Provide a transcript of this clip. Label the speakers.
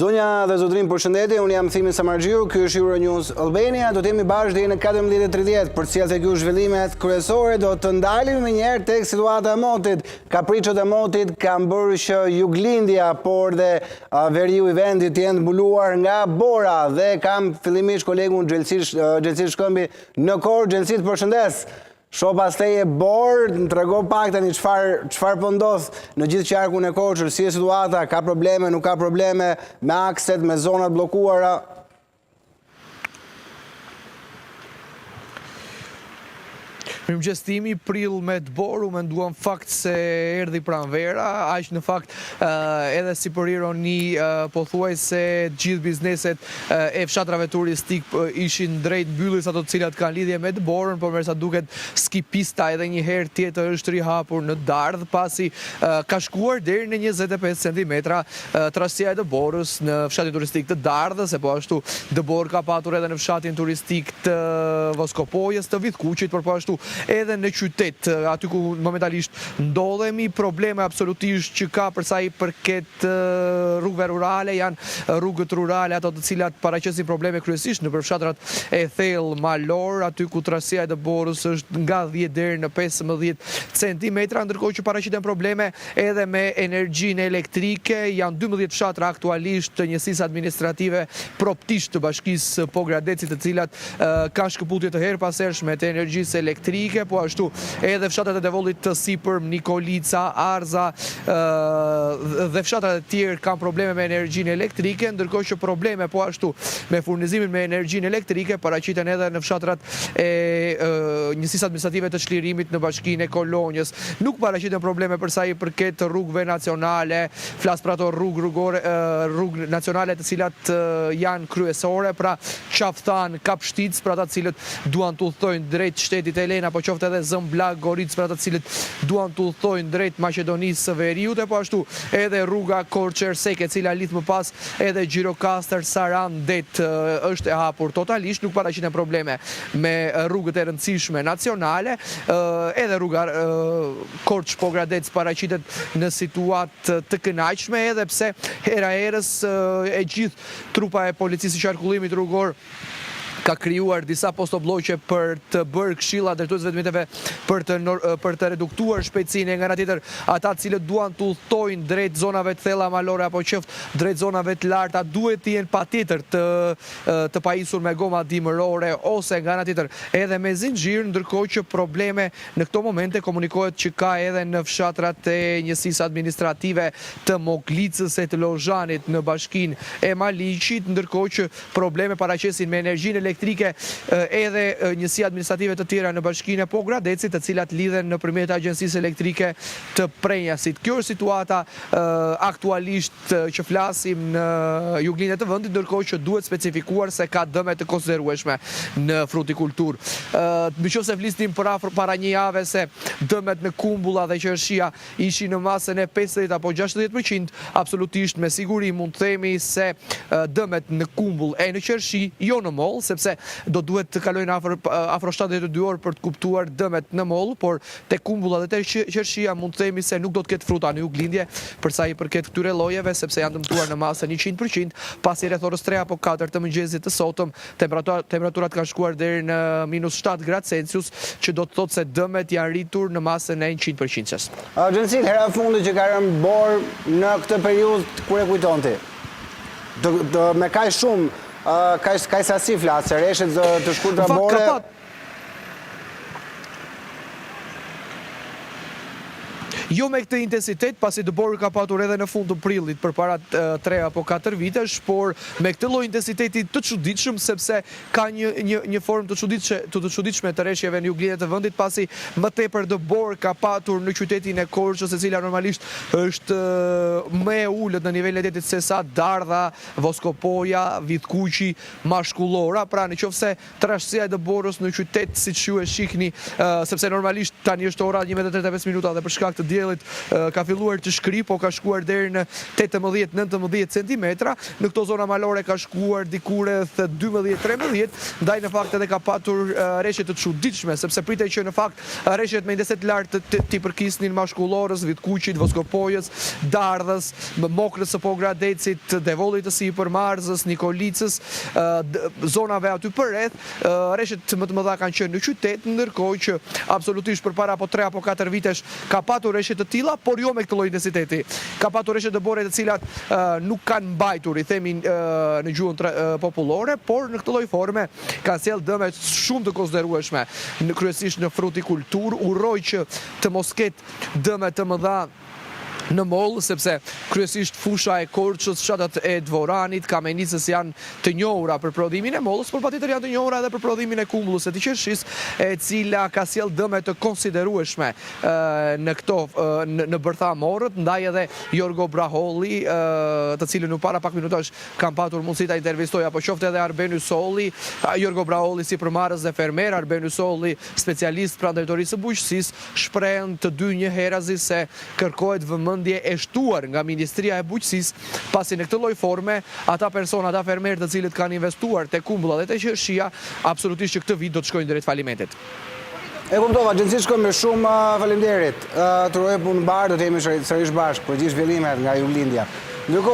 Speaker 1: Zonja dhe zotrin, përshëndetje, unë jam Thimin Samargjiu, ky është Euronews Albania, do të jemi bashkë deri në 14:30 për të sjellë tek ju zhvillimet kryesore, do të ndalim më njëherë tek situata e motit. Kapriçot e motit kanë bërë që Juglindja, por dhe veriu i vendit jenë mbuluar nga bora dhe kam fillimisht kolegun Xhelsi Shkëmbi në korë. Xhelsi, përshëndes. Shoh pas teje Borë, në trego pak tani çfarë po ndodh në gjithë qarkun e Korçës, si e situata, ka probleme, nuk ka probleme me akset, me zonat bllokuara?
Speaker 2: Mirëmëngjestimi, prill me të Borë, u menduam fakt se erdhi pranvera, aq në fakt edhe si për ironi pothuajse gjithë bizneset e fshatrave turistik ishin drejt mbylljes, ato të cilat kanë lidhje me të Borën, por mersa duket skipista edhe një herë tjetër është rihapur në Dardh, pasi ka shkuar deri në 25 cm trashësia e të Borës në fshatin turistik të Dardhës, e po ashtu të Borë ka patur edhe në fshatin turistik të Voskopojës, të Vidkuqit, por po ashtu edhe në qytet, aty ku momentalisht ndodhemi. Probleme absolutisht që ka përsa i përket rrugëve rurale, janë rrugët rurale ato të cilat paraqesin probleme kryesisht në përfshatrat e thellë malor, aty ku trashësia e të Borës është nga 10 deri në 15 cm, ndërkohë që paraqiten probleme edhe me energjinë elektrike. Janë 12 fshatra aktualisht të njësisë administrative proptisht të bashkisë Pogradecit, të cilat kanë shkëputje të herpasershme të energjisë elektrike, po ashtu edhe fshatrat e Devollit të Sipër, Nikolica, Arza dhe fshatrat e tjerë kanë probleme me energjinë elektrike, ndërkohë që probleme po ashtu me furnizimin me energjinë elektrike paraqiten edhe në fshatrat e njësisë administrative të çlirimit në bashkinë e Kolonjës. Nuk paraqiten probleme përsa i përket rrugëve nacionale, flas për ato rrugë nacionale të cilat janë kryesore, pra Qafthan, Kapshtic, për ata të cilët duan të udhtojnë drejt shtetit Elena, po qoftë edhe Zëmblag, Goric, për ata të cilët duan të udhtojnë drejt Maqedonisë së Veriut, e po ashtu edhe rruga Korçë-Ersek, e cila lidh më pas edhe Gjirokastër, Saran, Det është e hapur totalisht, nuk paraqiten probleme me rrugët e rëndësishme nacionale, edhe rruga Korçë-Pogradec paraqitet në situatë të kënaqshme, edhe pse hera herës e gjithë trupa e policisë së qarkullimit rrugor ka krijuar disa postobloqe për të bërë këshilla drejtues vetëmiteve për të reduktuar shpejtësinë, nga ana tjetër ata të cilët duan të udhtojnë drejt zonave të thella malore apo qoftë drejt zonave të larta duhet të jenë patjetër të pajisur me goma dimërore ose nga ana tjetër edhe me zinxhir, ndërkohë që probleme në këto momente komunikohet që ka edhe në fshatrat e njësisë administrative të Moglicës e të Lozhanit në bashkinë e Maliqit, ndërkohë që probleme paraqesin me energjinë elektrike edhe njësi administrative të tjera në bashkinë e Pogradecit, të cilat lidhen nëpërmjet agjencisë elektrike të Prenjasit. Kjo është situata aktualisht që flasim në juglindjen e të vendit, ndërkohë që duhet specifikuar se ka dëme të konsiderueshme në frutikulturë. Nëse flisnim para një jave se dëmet në kumbulla dhe qershia ishin në masën e 50 apo 60%, absolutisht me siguri mund të themi se dëmet në kumbull e në qershi jo në moll, sepse do duhet të kalojnë afro 72 orë për të kuptuar dëmet në moll, por te kumbulla dhe te qershia mund të themi se nuk do të ketë fruta në juglindje përsa i përket këtyre llojeve, sepse janë dëmtuar në masën 100%, pasi rreth orës 3 apo 4 të mëngjesit të sotëm temperaturat kanë shkuar deri në -7 gradë Celsius, që do të thotë se dëmet janë rritur në masën e 100%-s.
Speaker 1: Xhelsi, hera e fundit që ka rënë Borë në këtë periudhë, kur e kujton ti? Me kaq shumë ka sasi flasë, reshet të shkurtra Borë.
Speaker 2: Jo me këtë intensitet, pasi të Borë ka patur edhe në fund të prillit përpara 3 apo 4 vitesh, por me këtë lloj intensiteti të çuditshëm, sepse ka një formë të çuditshme të rreshjeve në juglindjen e vendit, pasi më tepër të Borë ka patur në qytetin e Korçës, e cila normalisht është më e ulët në nivelin e detit se sa Dardha, Voskopoja, Vidkuqi, Mashkullora. Pra nëse trashësia e të Borës në qytet, siç ju e shihni, sepse normalisht tani është ora 11:35 dhe për shkak të qiellit ka filluar të shkri, po ka shkuar deri në 18-19 cm. Në këto zona malore ka shkuar diku rreth 12-13, ndaj në fakt edhe ka patur rreshje të çuditshme, sepse pritej që në fakt rreshjet me indeset lartë t'i përkisnin mashkullorës, vitkuqit, voskopojës, dardhës, mokrës së Pogradecit, devollit të sipërmarzës, Nikolicës, zonave aty përreth. Rreshjet më të mëdha kanë qenë në qytet, ndërkohë që absolutisht përpara 3 apo 4 vitesh ka patur rreshje të tilla, por jo me këtë lloj intensiteti. Ka patur rreshje dëbore të cilat nuk kanë mbajtur, i themi në gjuhën popullore, por në këtë lloj forme kanë sjell dëme shumë të konsiderueshme, kryesisht në frutikulturë. Uroj që të mos ketë dëme të mëdha në mollë, sepse kryesisht fusha e Korçës, fshatat e Dvoranit, Kamenicës janë të njohura për prodhimin e mollës, por patjetër janë të njohura edhe për prodhimin e kumbullës së qershisë, e cila ka sjell dëme të konsiderueshme në këto në bërthamorët, ndaj edhe Jorgo Braholli, të cilën në para pak minutash kam patur mundësi ta intervistoj, apo qoftë edhe Arbenu Solli, Jorgo Braholli sipërmarrës dhe fermer, Arbenu Solli specialist pranë drejtorisë së bujqësisë, shprehen të dy njëherazi se kërkohet vëmendje e shtuar nga Ministria e Bujqësisë, pasi në këtë lloj forme ata persona, ata fermerë të cilët kanë investuar te kumbulla dhe te qershia, absolutisht që këtë vit do të shkojnë drejt falimentit.
Speaker 1: E kuptova, Xhenci shkoj me shumë faleminderit. Të uroj punë mbar, do të jemi sërish bashkë për gjithë zhvillimet nga Jurlindja. Ndërkohë